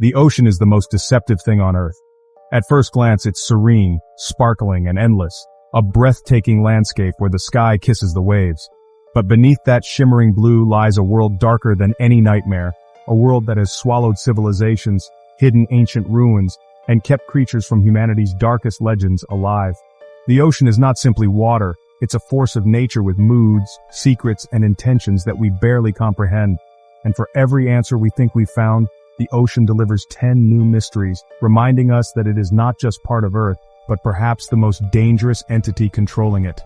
The ocean is the most deceptive thing on Earth. At first glance, it's serene, sparkling, and endless, a breathtaking landscape where the sky kisses the waves. But beneath that shimmering blue lies a world darker than any nightmare, a world that has swallowed civilizations, hidden ancient ruins, and kept creatures from humanity's darkest legends alive. The ocean is not simply water, it's a force of nature with moods, secrets, and intentions that we barely comprehend. And for every answer we think we've found, the ocean delivers 10 new mysteries, reminding us that it is not just part of Earth, but perhaps the most dangerous entity controlling it.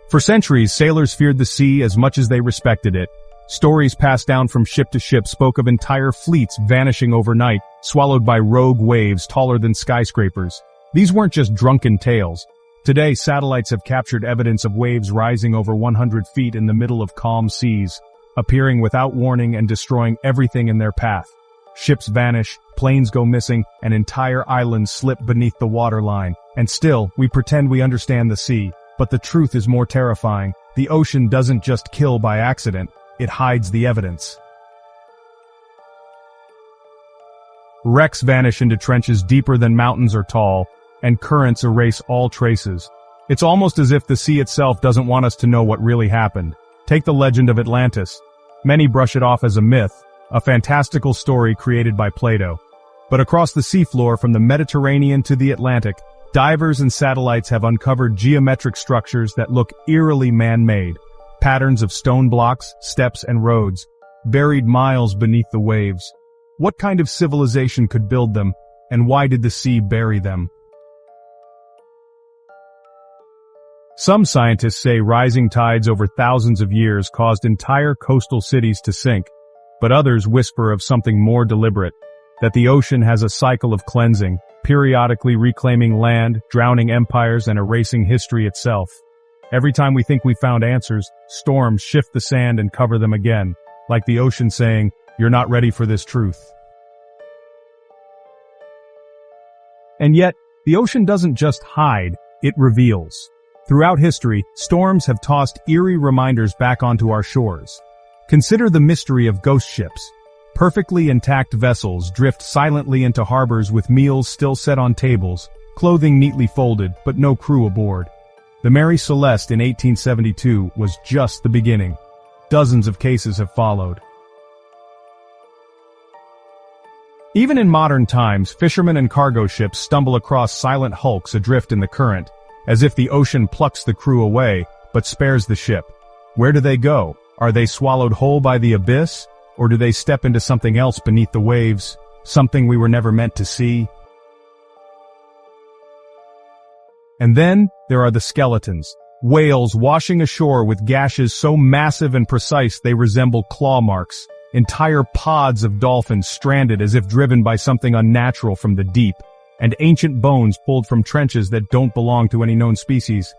For centuries, sailors feared the sea as much as they respected it. Stories passed down from ship to ship spoke of entire fleets vanishing overnight, swallowed by rogue waves taller than skyscrapers. These weren't just drunken tales. Today, satellites have captured evidence of waves rising over 100 feet in the middle of calm seas, appearing without warning and destroying everything in their path. Ships vanish, planes go missing, and entire islands slip beneath the waterline. And still, we pretend we understand the sea. But the truth is more terrifying. The ocean doesn't just kill by accident, it hides the evidence. Wrecks vanish into trenches deeper than mountains are tall, and currents erase all traces. It's almost as if the sea itself doesn't want us to know what really happened. Take the legend of Atlantis. Many brush it off as a myth, a fantastical story created by Plato. But across the seafloor from the Mediterranean to the Atlantic, divers and satellites have uncovered geometric structures that look eerily man-made. Patterns of stone blocks, steps, and roads, buried miles beneath the waves. What kind of civilization could build them, and why did the sea bury them? Some scientists say rising tides over thousands of years caused entire coastal cities to sink, but others whisper of something more deliberate, that the ocean has a cycle of cleansing, periodically reclaiming land, drowning empires, and erasing history itself. Every time we think we found answers, storms shift the sand and cover them again, like the ocean saying, "You're not ready for this truth." And yet, the ocean doesn't just hide, it reveals. Throughout history, storms have tossed eerie reminders back onto our shores. Consider the mystery of ghost ships. Perfectly intact vessels drift silently into harbors with meals still set on tables, clothing neatly folded, but no crew aboard. The Mary Celeste in 1872 was just the beginning. Dozens of cases have followed. Even in modern times, fishermen and cargo ships stumble across silent hulks adrift in the current, as if the ocean plucks the crew away, but spares the ship. Where do they go? Are they swallowed whole by the abyss? Or do they step into something else beneath the waves, something we were never meant to see? And then, there are the skeletons. Whales washing ashore with gashes so massive and precise they resemble claw marks. Entire pods of dolphins stranded as if driven by something unnatural from the deep. And ancient bones pulled from trenches that don't belong to any known species.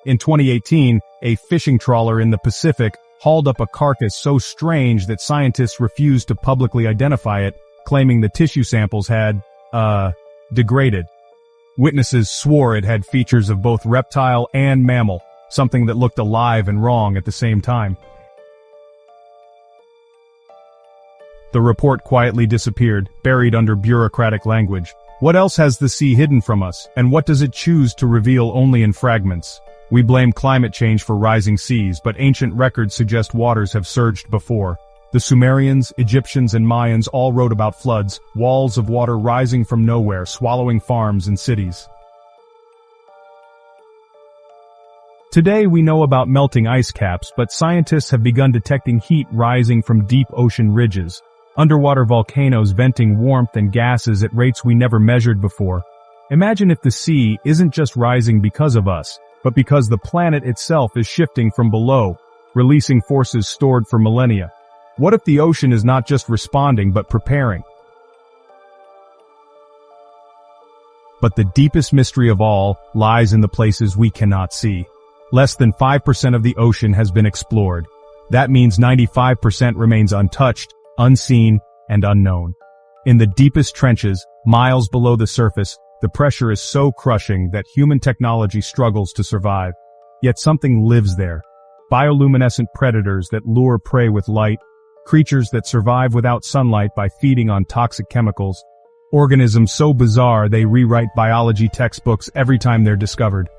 In 2018, a fishing trawler in the Pacific hauled up a carcass so strange that scientists refused to publicly identify it, claiming the tissue samples had, degraded. Witnesses swore it had features of both reptile and mammal, something that looked alive and wrong at the same time. The report quietly disappeared, buried under bureaucratic language. What else has the sea hidden from us, and what does it choose to reveal only in fragments? We blame climate change for rising seas, but ancient records suggest waters have surged before. The Sumerians, Egyptians, and Mayans all wrote about floods, walls of water rising from nowhere, swallowing farms and cities. Today we know about melting ice caps, but scientists have begun detecting heat rising from deep ocean ridges. Underwater volcanoes venting warmth and gases at rates we never measured before. Imagine if the sea isn't just rising because of us, but because the planet itself is shifting from below, releasing forces stored for millennia. What if the ocean is not just responding but preparing? But the deepest mystery of all lies in the places we cannot see. Less than 5% of the ocean has been explored. That means 95% remains untouched, unseen, and unknown. In the deepest trenches, miles below the surface, the pressure is so crushing that human technology struggles to survive. Yet something lives there. Bioluminescent predators that lure prey with light, creatures that survive without sunlight by feeding on toxic chemicals, organisms so bizarre they rewrite biology textbooks every time they're discovered.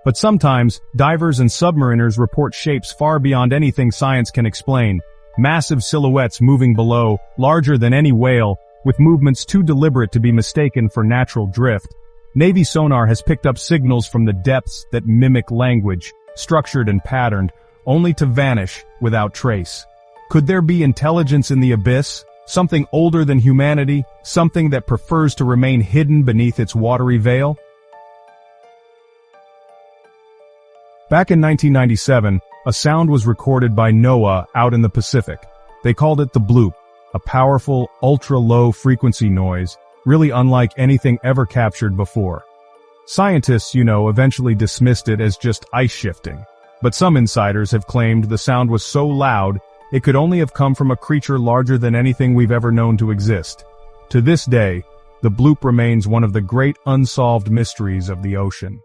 But sometimes, divers and submariners report shapes far beyond anything science can explain, massive silhouettes moving below, larger than any whale, with movements too deliberate to be mistaken for natural drift. Navy sonar has picked up signals from the depths that mimic language, structured and patterned, only to vanish without trace. Could there be intelligence in the abyss? Something older than humanity? Something that prefers to remain hidden beneath its watery veil? Back in 1997, a sound was recorded by NOAA out in the Pacific. They called it the Bloop, a powerful, ultra-low frequency noise, really unlike anything ever captured before. Scientists, eventually dismissed it as just ice shifting. But some insiders have claimed the sound was so loud, it could only have come from a creature larger than anything we've ever known to exist. To this day, the Bloop remains one of the great unsolved mysteries of the ocean.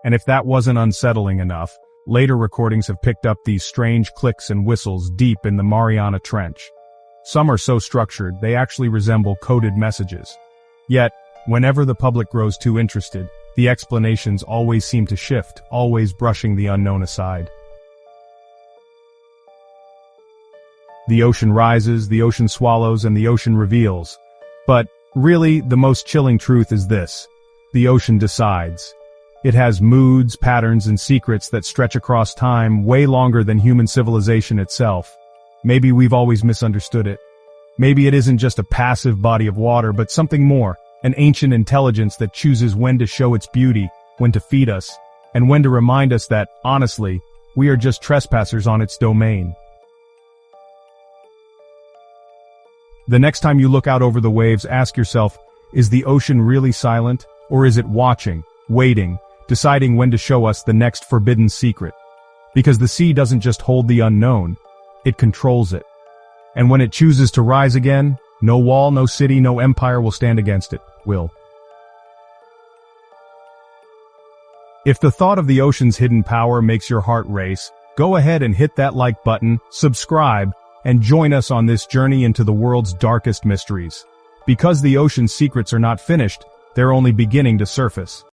And if that wasn't unsettling enough, later recordings have picked up these strange clicks and whistles deep in the Mariana Trench. Some are so structured, they actually resemble coded messages. Yet, whenever the public grows too interested, the explanations always seem to shift, always brushing the unknown aside. The ocean rises, the ocean swallows, and the ocean reveals. But, really, the most chilling truth is this. The ocean decides. It has moods, patterns, and secrets that stretch across time way longer than human civilization itself. Maybe we've always misunderstood it. Maybe it isn't just a passive body of water, but something more, an ancient intelligence that chooses when to show its beauty, when to feed us, and when to remind us that, honestly, we are just trespassers on its domain. The next time you look out over the waves, ask yourself, is the ocean really silent, or is it watching, waiting, deciding when to show us the next forbidden secret? Because the sea doesn't just hold the unknown, it controls it. And when it chooses to rise again, no wall, no city, no empire will stand against it, will. If the thought of the ocean's hidden power makes your heart race, go ahead and hit that like button, subscribe, and join us on this journey into the world's darkest mysteries. Because the ocean's secrets are not finished, they're only beginning to surface.